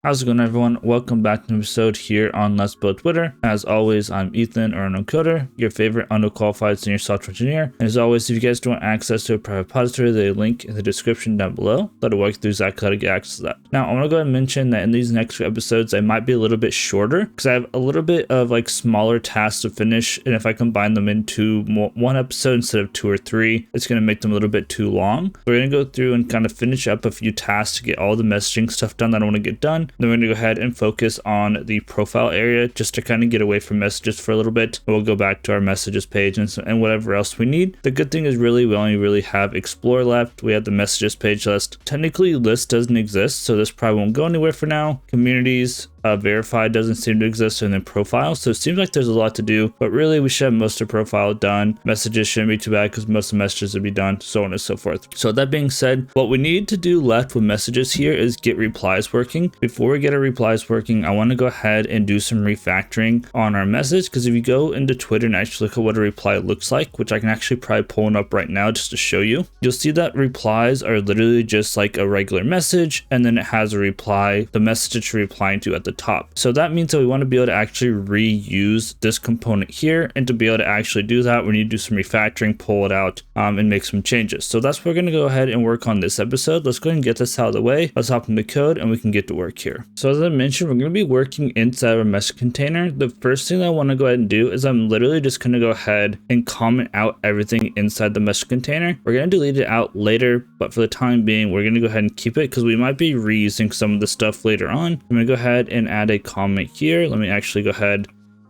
How's it going, everyone? Welcome back to an episode here on Let's Build Twitter. As always, I'm Ethan, or an coder, your favorite underqualified senior software engineer. And as always, if you guys want access to a private repository, there's a link in the description down below that'll walk through exactly how to get access to that. Now, I want to go ahead and mention that in these next few episodes, I might be a little bit shorter because I have a little bit of like smaller tasks to finish. And if I combine them into one episode instead of 2 or 3, it's going to make them a little bit too long. We're going to go through and kind of finish up a few tasks to get all the messaging stuff done that I want to get done. Then we're going to go ahead and focus on the profile area just to kind of get away from messages for a little bit. We'll go back to our messages page and whatever else we need. The good thing is we only really have explore left. We have the messages page list. Technically, list doesn't exist, so this probably won't go anywhere for now. Communities, verified doesn't seem to exist, and then profile. So it seems like there's a lot to do, but really we should have most of the profile done. Messages shouldn't be too bad because most of the messages will be done, so on and so forth. So that being said, what we need to do left with messages here is get replies working. Before we get our replies working, I want to go ahead and do some refactoring on our message, because if you go into Twitter and actually look at what a reply looks like, which I can actually probably pull it up right now just to show you, you'll see that replies are literally just like a regular message, and then it has a reply, the message that you're replying to at the top. So that means that we want to be able to actually reuse this component here, and to be able to actually do that, we need to do some refactoring, pull it out, and make some changes. So that's what we're going to go ahead and work on this episode. Let's go ahead and get this out of the way. Let's hop into code and we can get to work here. So as I mentioned, we're going to be working inside of a message container. The first thing that I want to go ahead and do is I'm literally just going to go ahead and comment out everything inside the message container. We're going to delete it out later, but for the time being, we're going to go ahead and keep it because we might be reusing some of the stuff later on. I'm going to go ahead and add a comment here. Let me actually go ahead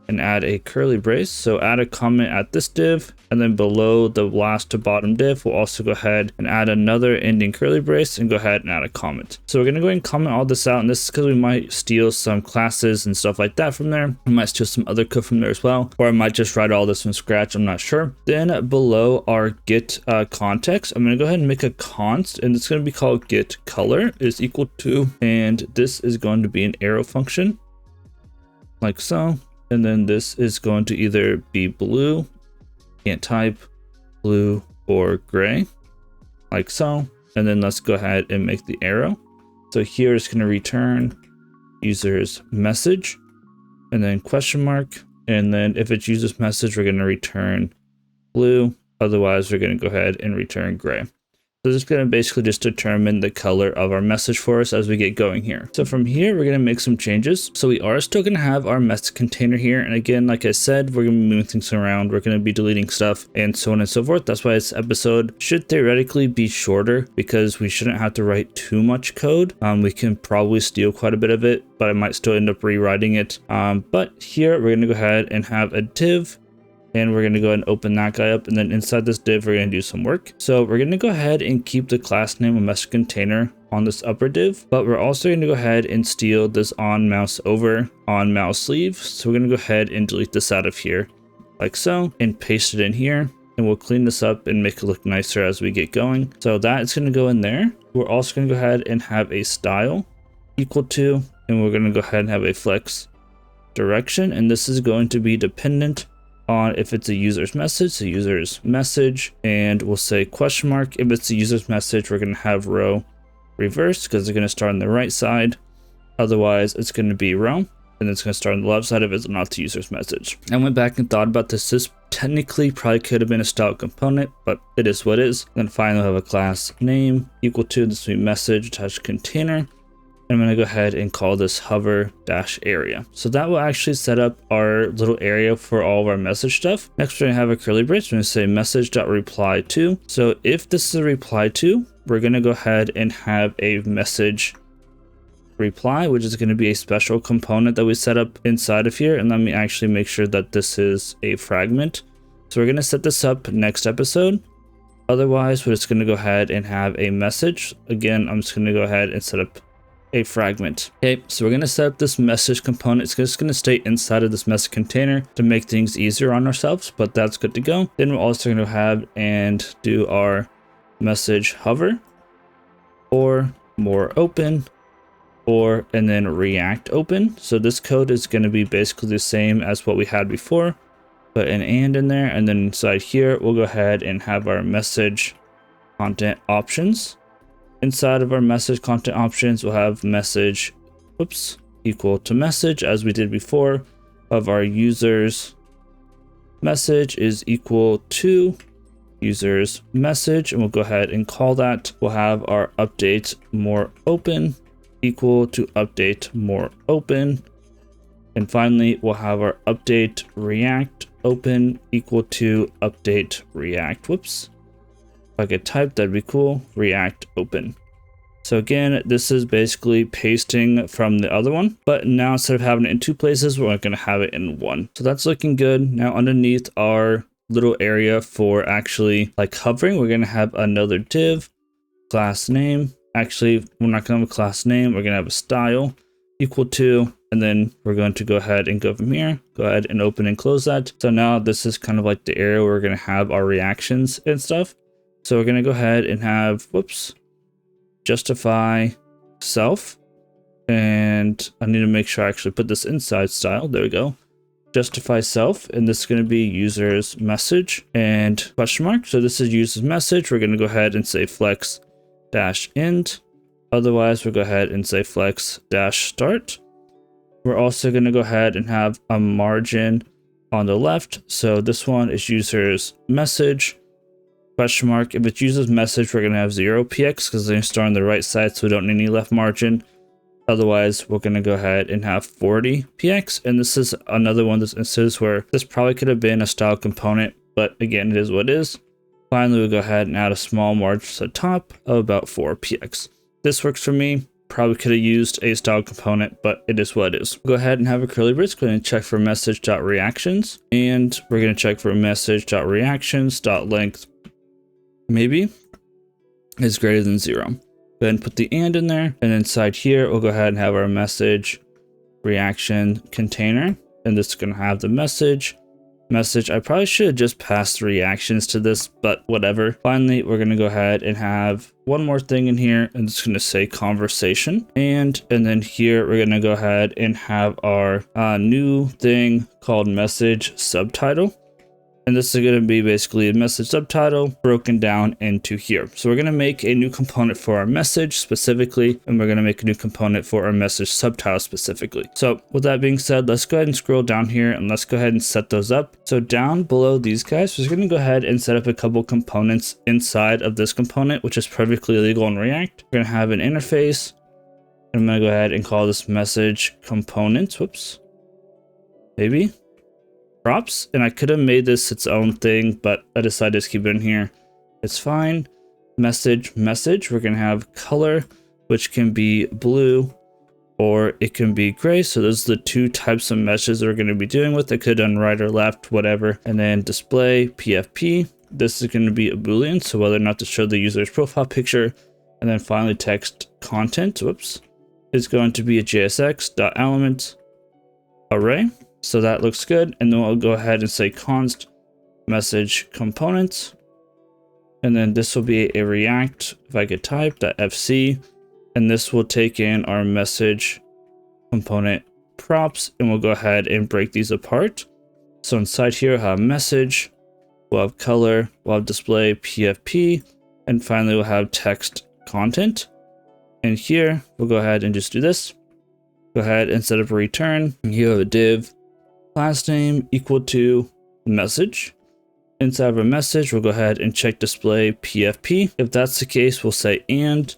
and add a curly brace. So add a comment at this div, and then below the last to bottom div, we'll also go ahead and add another ending curly brace and go ahead and add a comment. So we're going to go ahead and comment all this out, and this is because we might steal some classes and stuff like that from there. We might steal some other code from there as well, or I might just write all this from scratch, I'm not sure. Then below our get context, I'm going to go ahead and make a const, and it's going to be called get color is equal to, and this is going to be an arrow function like so. And then this is going to either be blue, can't type, blue, or gray, like so. And then let's go ahead and make the arrow. So here it's going to return user's message, and then question mark. And then if it's user's message, we're going to return blue. Otherwise, we're going to go ahead and return gray. So this is going to basically just determine the color of our message for us as we get going here. So from here, we're going to make some changes. So we are still going to have our message container here. And again, like I said, we're going to be moving things around. We're going to be deleting stuff and so on and so forth. That's why this episode should theoretically be shorter, because we shouldn't have to write too much code. We can probably steal quite a bit of it, but I might still end up rewriting it. But here we're going to go ahead and have a div. And we're going to go ahead and open that guy up. And then inside this div, we're going to do some work. So we're going to go ahead and keep the class name of message container on this upper div, but we're also going to go ahead and steal this on mouse over, on mouse leave. So we're going to go ahead and delete this out of here like so, and paste it in here. And we'll clean this up and make it look nicer as we get going. So that is going to go in there. We're also going to go ahead and have a style equal to, and we're going to go ahead and have a flex direction. And this is going to be dependent on if it's a user's message, so user's message, and we'll say question mark. If it's a user's message, we're going to have row reverse because they're going to start on the right side. Otherwise, it's going to be row, and it's going to start on the left side if it's not the user's message. I went back and thought about this. This technically probably could have been a style component, but it is what it is. Then finally, we'll have a class name equal to, this will be message attached container. I'm going to go ahead and call this hover-area. So that will actually set up our little area for all of our message stuff. Next, we're going to have a curly brace. We're going to say message.reply to. So if this is a reply to, we're going to go ahead and have a message reply, which is going to be a special component that we set up inside of here. And let me actually make sure that this is a fragment. So we're going to set this up next episode. Otherwise, we're just going to go ahead and have a message. Again, I'm just going to go ahead and set up a fragment. Okay, so we're going to set up this message component. It's just going to stay inside of this message container to make things easier on ourselves, but that's good to go. Then we're also going to have and do our message hover, or more open, or and then react open. So this code is going to be basically the same as what we had before, but an and in there. And then inside here, we'll go ahead and have our message content options. Inside of our message content options, we'll have message whoops, equal to message as we did before of our users message is equal to users message, and we'll go ahead and call that. We'll have our update more open equal to update more open, and finally we'll have our update react open equal to update react. Whoops, if I could type, that'd be cool. React open. So again, this is basically pasting from the other one, but now instead of having it in two places, we're going to have it in one. So that's looking good. Now underneath our little area for actually like hovering, we're going to have another div, class name. Actually, we're not going to have a class name. We're going to have a style equal to, and then we're going to go ahead and go from here, go ahead and open and close that. So now this is kind of like the area where we're going to have our reactions and stuff. So we're going to go ahead and have, whoops, justify self, and I need to make sure I actually put this inside style. There we go. Justify self, and this is going to be users message and question mark. So this is users message. We're going to go ahead and say flex dash end. Otherwise, we'll go ahead and say flex dash start. We're also going to go ahead and have a margin on the left. So this one is users message question mark. If it's users message, we're going to have 0 px because they're stored on the right side, so we don't need any left margin. Otherwise, we're going to go ahead and have 40 px. And this is another one of those instances where this probably could have been a style component, but again, it is what it is. Finally, we'll go ahead and add a small margin to the top of about 4 px. This works for me. Probably could have used a style component, but it is what it is. Go ahead and have a curly brace. Go ahead and check for message.reactions, and we're going to check for message.reactions.length maybe is greater than 0. Go ahead and put the and in there, and inside here we'll go ahead and have our message reaction container, and this is going to have the message. I probably should have just passed reactions to this, but whatever. Finally, we're going to go ahead and have one more thing in here, and it's going to say conversation, and then here we're going to go ahead and have our new thing called message subtitle. And this is going to be basically a message subtitle broken down into here. So we're going to make a new component for our message specifically, and we're going to make a new component for our message subtitle specifically. So with that being said, let's go ahead and scroll down here and let's go ahead and set those up. So down below these guys, we're going to go ahead and set up a couple components inside of this component, which is perfectly legal in React. We're going to have an interface, and I'm going to go ahead and call this message component. Whoops, maybe props, and I could have made this its own thing, but I decided to just keep it in here. It's fine. Message, we're going to have color, which can be blue or it can be gray. So those are the two types of meshes that we're going to be doing with. I could have done right or left, whatever. And then display PFP. This is going to be a Boolean, so whether or not to show the user's profile picture. And then finally text content, whoops, is going to be a JSX.element array. So that looks good. And then we'll go ahead and say const message component. And then this will be a React, if I could type, .fc. And this will take in our message component props. And we'll go ahead and break these apart. So inside here, we'll have message, we'll have color, we'll have display PFP. And finally, we'll have text content. And here, we'll go ahead and just do this. Go ahead and set up a return. And here we have a div. Class name equal to message. Inside of a message, we'll go ahead and check display PFP. If that's the case, we'll say and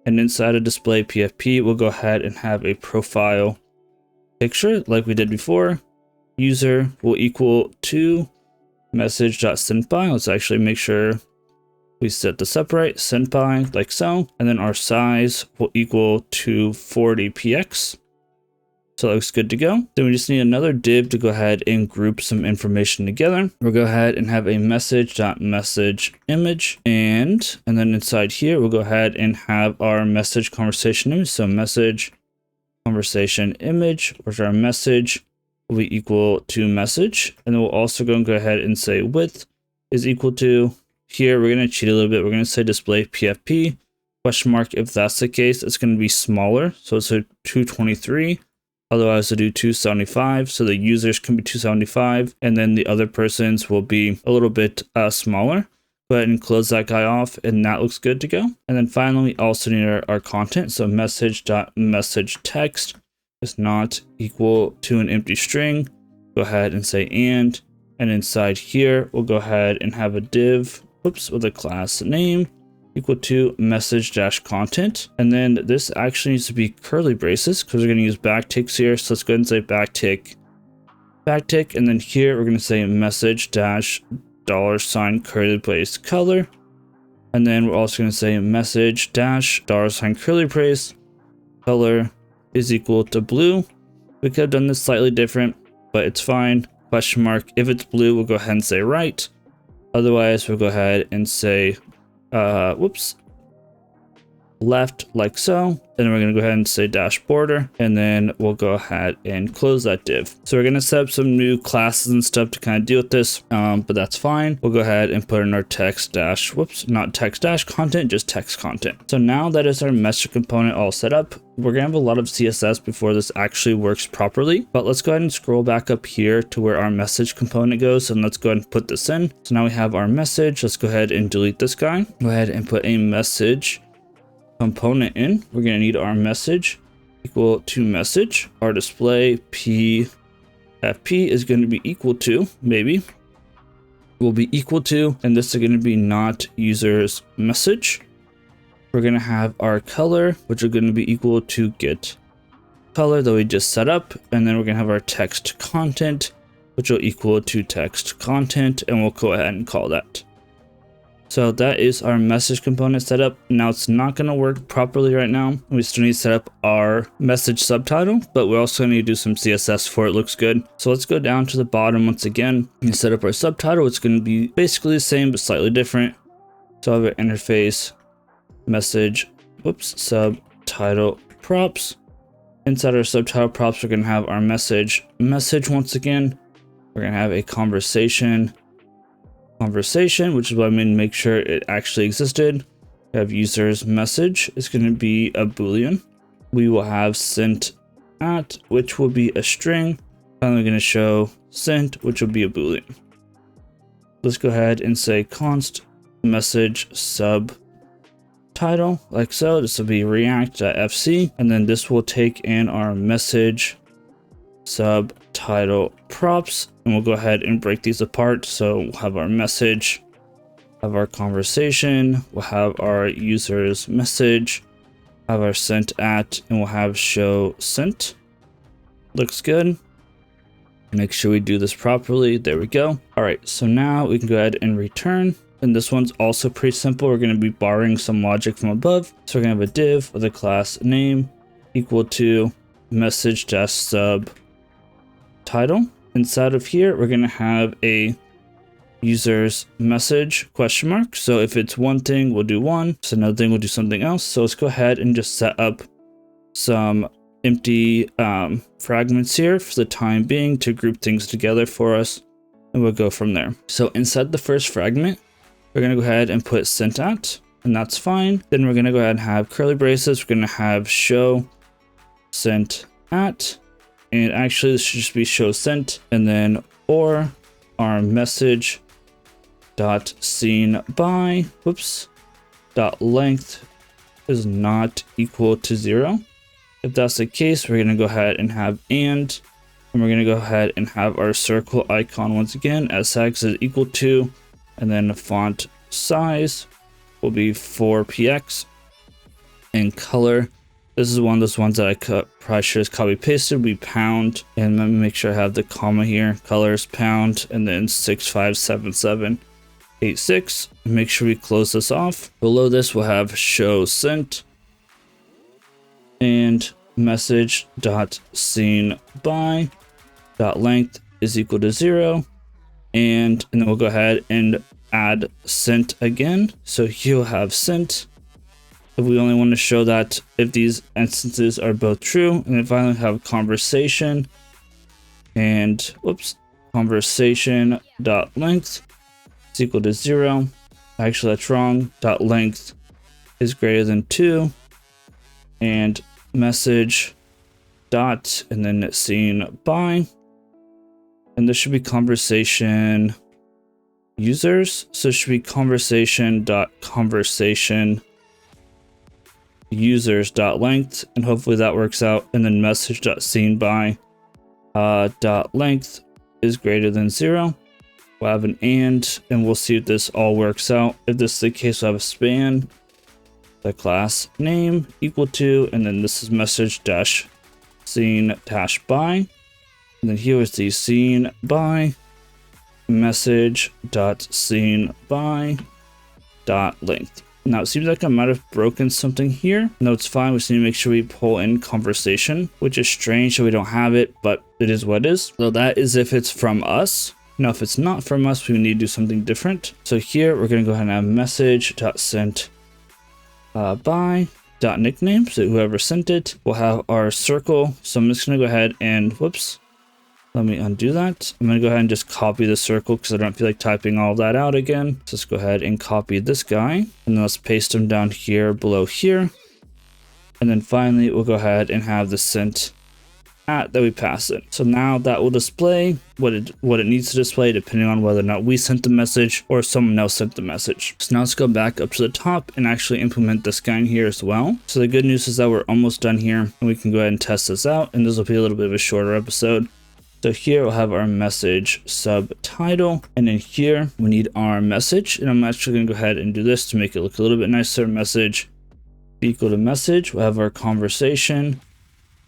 inside of display PFP, we'll go ahead and have a profile picture like we did before. User will equal to message.sendBy. Let's actually make sure we set this up right. SendBy like so. And then our size will equal to 40 px. So that looks good to go. Then we just need another div to go ahead and group some information together. We'll go ahead and have a message.message image. And then inside here, we'll go ahead and have our message conversation image. So message conversation image, which our message will be equal to message. And then we'll also go ahead and say width is equal to, here we're going to cheat a little bit. We're going to say display PFP question mark. If that's the case, it's going to be smaller. So it's a 223. Otherwise, we'll do 275. So the users can be 275, and then the other persons will be a little bit smaller. Go ahead and close that guy off, and that looks good to go. And then finally, we also need our content. So message.message text is not equal to an empty string. Go ahead and say and inside here, we'll go ahead and have a div, with a class name equal to message-content. And then this actually needs to be curly braces because we're going to use backticks here. So let's go ahead and say backtick. And then here we're going to say message dash $ curly brace color. And then we're also going to say message dash $ curly brace color is equal to blue. We could have done this slightly different, but it's fine. Question mark. If it's blue, we'll go ahead and say right. Otherwise, we'll go ahead and say left, like so. Then we're going to go ahead and say dash border, and then we'll go ahead and close that div. So we're going to set up some new classes and stuff to kind of deal with this, but that's fine. We'll go ahead and put in our text dash, not text dash content, just text content. So now that is our message component all set up. We're going to have a lot of CSS before this actually works properly, but let's go ahead and scroll back up here to where our message component goes, and let's go ahead and put this in. So now we have our message. Let's go ahead and delete this guy. Go ahead and put a message component in. We're going to need our message equal to message. Our display PFP is going to be equal to, maybe will be equal to, and this is going to be not user's message. We're going to have our color, which are going to be equal to get color that we just set up, and then we're going to have our text content, which will equal to text content, and we'll go ahead and call that. So that is our message component setup. Now it's not going to work properly right now. We still need to set up our message subtitle, but we also need to do some CSS before it looks good. So let's go down to the bottom once again and set up our subtitle. It's going to be basically the same, but slightly different. So I have an interface message, subtitle props. Inside our subtitle props, we're going to have our message once again. We're going to have a conversation, which is what I'm going to make sure it actually existed. We have user's message is going to be a boolean. We will have sent at, which will be a string. Finally, we're going to show sent, which will be a boolean. Let's go ahead and say const message subtitle, like so. This will be react.fc, and then this will take in our message subtitle props, and we'll go ahead and break these apart. So we'll have our message, have our conversation, we'll have our user's message, have our sent at, and we'll have show sent. Looks good. Make sure we do this properly. There we go. All right, so now we can go ahead and return. And this one's also pretty simple. We're going to be borrowing some logic from above. So we're going to have a div with a class name equal to message-sub title. Inside of here, we're going to have a user's message question mark. So if it's one thing, we'll do one. So another thing, we'll do something else. So let's go ahead and just set up some empty fragments here for the time being to group things together for us. And we'll go from there. So inside the first fragment, we're going to go ahead and put sent at, and that's fine. Then we're going to go ahead and have curly braces. We're going to have show sent at. And actually, this should just be show sent, and then or our message dot seen by dot length is not equal to 0. If that's the case, we're going to go ahead and have and we're going to go ahead and have our circle icon once again as x is equal to, and then the font size will be 4px, and color. This is one of those ones that I probably should have copy pasted. We pound, and let me make sure I have the comma here. Colors pound, and then 657786. Make sure we close this off. Below this, we'll have show sent and message dot seen by dot length is equal to 0, and then we'll go ahead and add sent again. So you'll have sent. If we only want to show that if these instances are both true, and then finally have conversation and conversation dot length is equal to 0. Actually, that's wrong. Dot length is greater than 2, and message dot and then seen by, and this should be conversation users. So it should be conversation.conversation users.length, and hopefully that works out. And then message.seen_by dot length is greater than 0. We'll have an and we'll see if this all works out. If this is the case, we'll have a span, the class name equal to, and then this is message dash seen dash by, and then here is the seen by message dot seen by dot length. Now it seems like I might have broken something here. No, it's fine. We just need to make sure we pull in conversation, which is strange that we don't have it, but it is what it is. So that is if it's from us. Now, if it's not from us, we need to do something different. So here we're going to go ahead and have message.sent by .nickname. So whoever sent it, we'll have our circle. So I'm just going to go ahead and whoops. Let me undo that. I'm going to go ahead and just copy the circle because I don't feel like typing all that out again. So let's go ahead and copy this guy. And then let's paste him down here below here. And then finally, we'll go ahead and have the sent at that we pass it. So now that will display what it needs to display depending on whether or not we sent the message or someone else sent the message. So now let's go back up to the top and actually implement this guy in here as well. So the good news is that we're almost done here and we can go ahead and test this out. And this will be a little bit of a shorter episode. So here we'll have our message subtitle, and then here we need our message, and I'm actually going to go ahead and do this to make it look a little bit nicer. Message equal to message. We'll have our conversation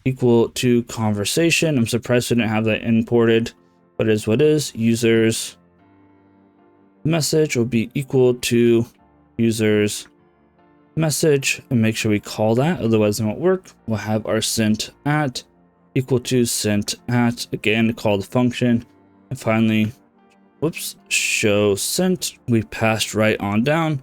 equal to conversation. I'm surprised we didn't have that imported, but it is what it is. Users message will be equal to users message, and make sure we call that, otherwise it won't work. We'll have our sent at equal to sent at, again, call the function, and finally, whoops, show sent. We passed right on down,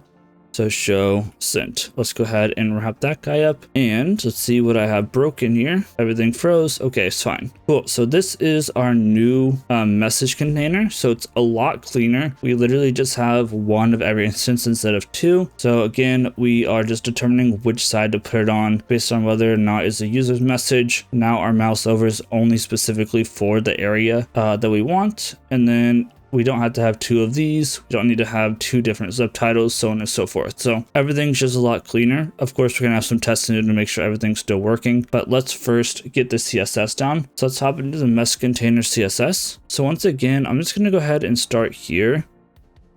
so show sent. Let's go ahead and wrap that guy up, and let's see what I have broken here. Everything froze. Okay, it's fine. Cool. So this is our new message container. So it's a lot cleaner. We literally just have one of every instance instead of two. So again, we are just determining which side to put it on based on whether or not it's a user's message. Now our mouse over is only specifically for the area that we want, and then we don't have to have two of these. We don't need to have two different subtitles, so on and so forth. So everything's just a lot cleaner. Of course, we're going to have some testing to do to make sure everything's still working, but let's first get the CSS down. So let's hop into the mess container CSS. So once again, I'm just going to go ahead and start here.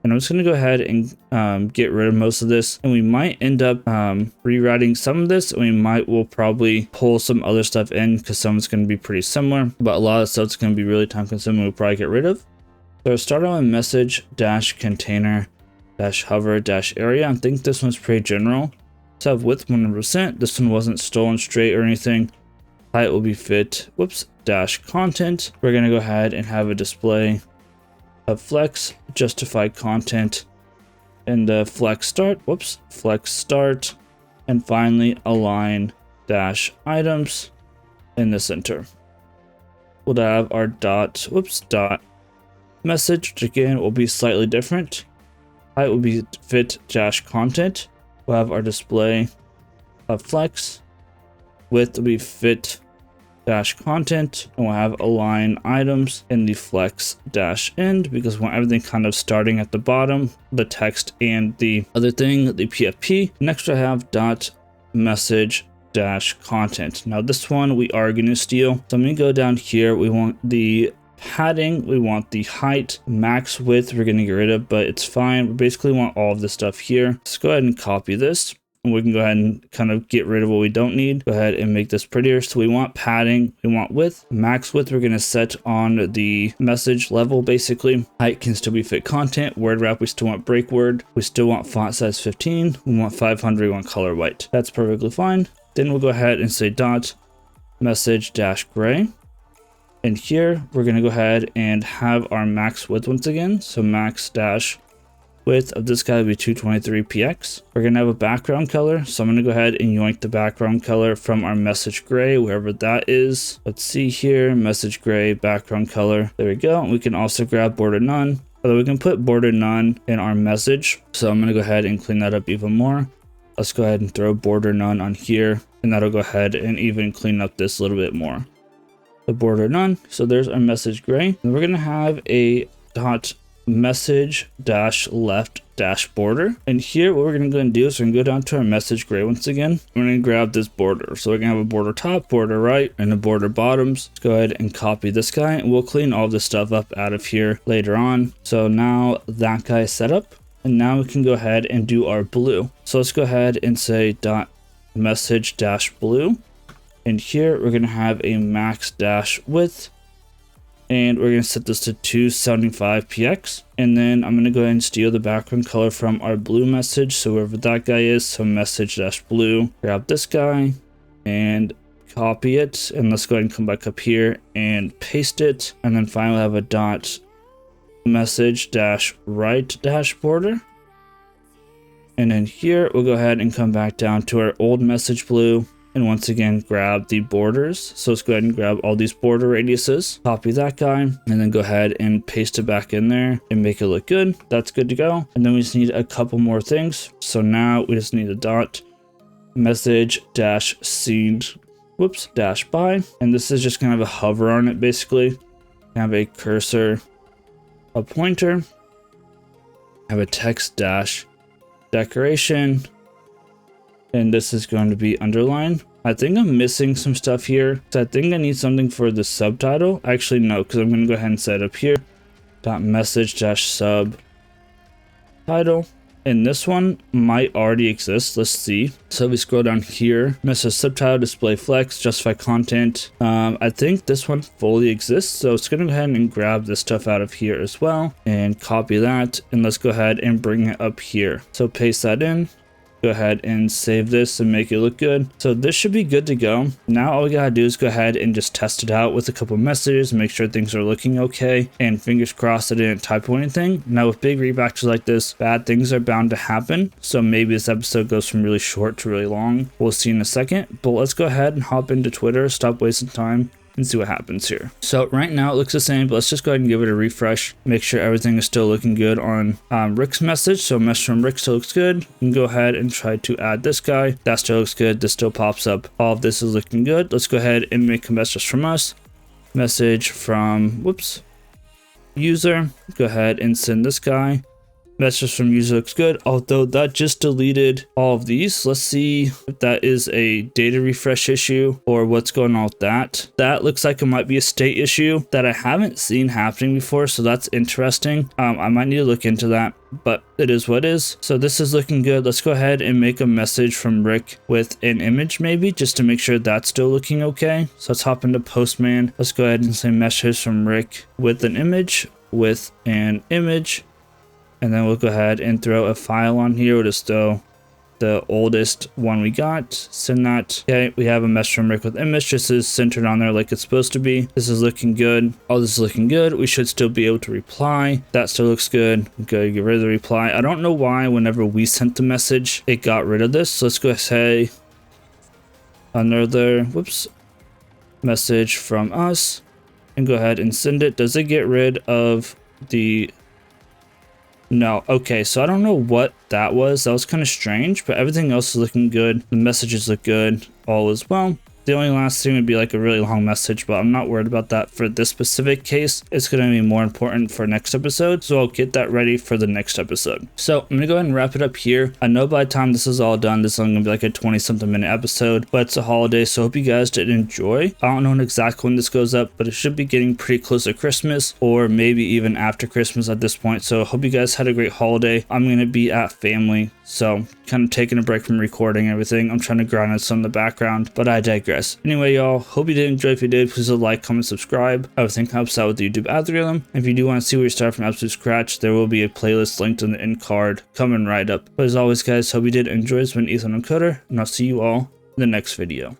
And I'm just going to go ahead and get rid of most of this. And we might end up rewriting some of this. And we'll probably pull some other stuff in because some is going to be pretty similar. But a lot of stuff's going to be really time consuming. We'll probably get rid of. So start on message dash container dash hover dash area. I think this one's pretty general. So have width 100%. This one wasn't stolen straight or anything. Height will be fit. Whoops. Dash content. We're going to go ahead and have a display of flex justify content and the flex start. Whoops. Flex start. And finally align dash items in the center. We'll have our dot message, which again will be slightly different. Height will be fit dash content. We'll have our display of flex. Width will be fit dash content, and we'll have align items in the flex dash end because we want everything kind of starting at the bottom, the text and the other thing, the PFP. Next I have dot message dash content. Now this one we are going to steal. So I'm going to go down here. We want the padding, we want the height, max width we're going to get rid of, but it's fine. We basically want all of this stuff here. Let's go ahead and copy this, and we can go ahead and kind of get rid of what we don't need. Go ahead and make this prettier. So we want padding, we want width, max width we're going to set on the message level. Basically height can still be fit content. Word wrap we still want break word, we still want font size 15, we want 500, we want color white. That's perfectly fine. Then we'll go ahead and say dot message dash gray. And here we're going to go ahead and have our max width once again. So max dash width of this guy will be 223px. We're going to have a background color. So I'm going to go ahead and yoink the background color from our message gray, wherever that is. Let's see here, message gray, background color. There we go. We can also grab border none, although we can put border none in our message. So I'm going to go ahead and clean that up even more. Let's go ahead and throw border none on here, and that'll go ahead and even clean up this a little bit more. The border none. So there's our message gray. And we're going to have a dot message message dash left dash border. And here what we're going to go and do is we're going to go down to our message gray once again. We're going to grab this border. So we're going to have a border top, border right, and a border bottoms. Let's go ahead and copy this guy, and we'll clean all this stuff up out of here later on. So now that guy is set up, and now we can go ahead and do our blue. So let's go ahead and say dot message dash blue. And here we're going to have a max dash width. And we're going to set this to 275 px. And then I'm going to go ahead and steal the background color from our blue message. So wherever that guy is, so message dash blue, grab this guy and copy it. And let's go ahead and come back up here and paste it. And then finally have a dot message dash right dash border. And then here we'll go ahead and come back down to our old message blue. And once again, grab the borders. So let's go ahead and grab all these border radiuses, copy that guy, and then go ahead and paste it back in there and make it look good. That's good to go. And then we just need a couple more things. So now we just need a dot message dash seed, dash by. And this is just kind of a hover on it basically. Have a cursor, a pointer, have a text dash decoration. And this is going to be underlined. I think I'm missing some stuff here. So I think I need something for the subtitle. Actually, no, because I'm going to go ahead and set it up here. Dot message dash sub title. And this one might already exist. Let's see. So we scroll down here. Message subtitle, display flex, justify content. I think this one fully exists. So it's going to go ahead and grab this stuff out of here as well. And copy that. And let's go ahead and bring it up here. So paste that in. Go ahead and save this and make it look good. So this should be good to go. Now all we gotta do is go ahead and just test it out with a couple messages and make sure things are looking okay. And fingers crossed I didn't typo anything. Now with big refactors like this, bad things are bound to happen. So maybe this episode goes from really short to really long. We'll see in a second. But let's go ahead and hop into Twitter, stop wasting time, and see what happens here. So right now it looks the same, but let's just go ahead and give it a refresh. Make sure everything is still looking good on Rick's message. So message from Rick still looks good. You can go ahead and try to add this guy. That still looks good. This still pops up. All of this is looking good. Let's go ahead and make a message from us. Message from, user. Go ahead and send this guy. Message from user looks good, although that just deleted all of these. Let's see if that is a data refresh issue or what's going on with that. That looks like it might be a state issue that I haven't seen happening before, so that's interesting. I might need to look into that, but it is what it is. So this is looking good. Let's go ahead and make a message from Rick with an image maybe, just to make sure that's still looking okay. So let's hop into Postman. Let's go ahead and say message from Rick with an image, and then we'll go ahead and throw a file on here. We'll just throw the oldest one we got, send that. Okay, we have a message from Rick with image. This is centered on there like it's supposed to be. This is looking good. All this is looking good. We should still be able to reply. That still looks good. Go get rid of the reply. I don't know why whenever we sent the message, it got rid of this. So let's go say another, message from us, and go ahead and send it. Does it get rid of the... No. Okay, so I don't know what that was. That was kind of strange, but everything else is looking good. The messages look good. All is well. The only last thing would be like a really long message, but I'm not worried about that for this specific case. It's going to be more important for next episode, so I'll get that ready for the next episode. So I'm going to go ahead and wrap it up here. I know by the time this is all done, this is only going to be like a 20-something minute episode, but it's a holiday, so I hope you guys did enjoy. I don't know exactly when this goes up, but it should be getting pretty close to Christmas, or maybe even after Christmas at this point. So I hope you guys had a great holiday. I'm going to be at family, so kind of taking a break from recording everything. I'm trying to grind on some in the background, but I digress. Anyway, y'all, hope you did enjoy. If you did, please like, comment, subscribe. Everything helps out with the YouTube algorithm. If you do want to see where you start from absolute scratch, there will be a playlist linked in the end card coming right up. But as always, guys, hope you did enjoy. It's been Ethan Coder, and I'll see you all in the next video.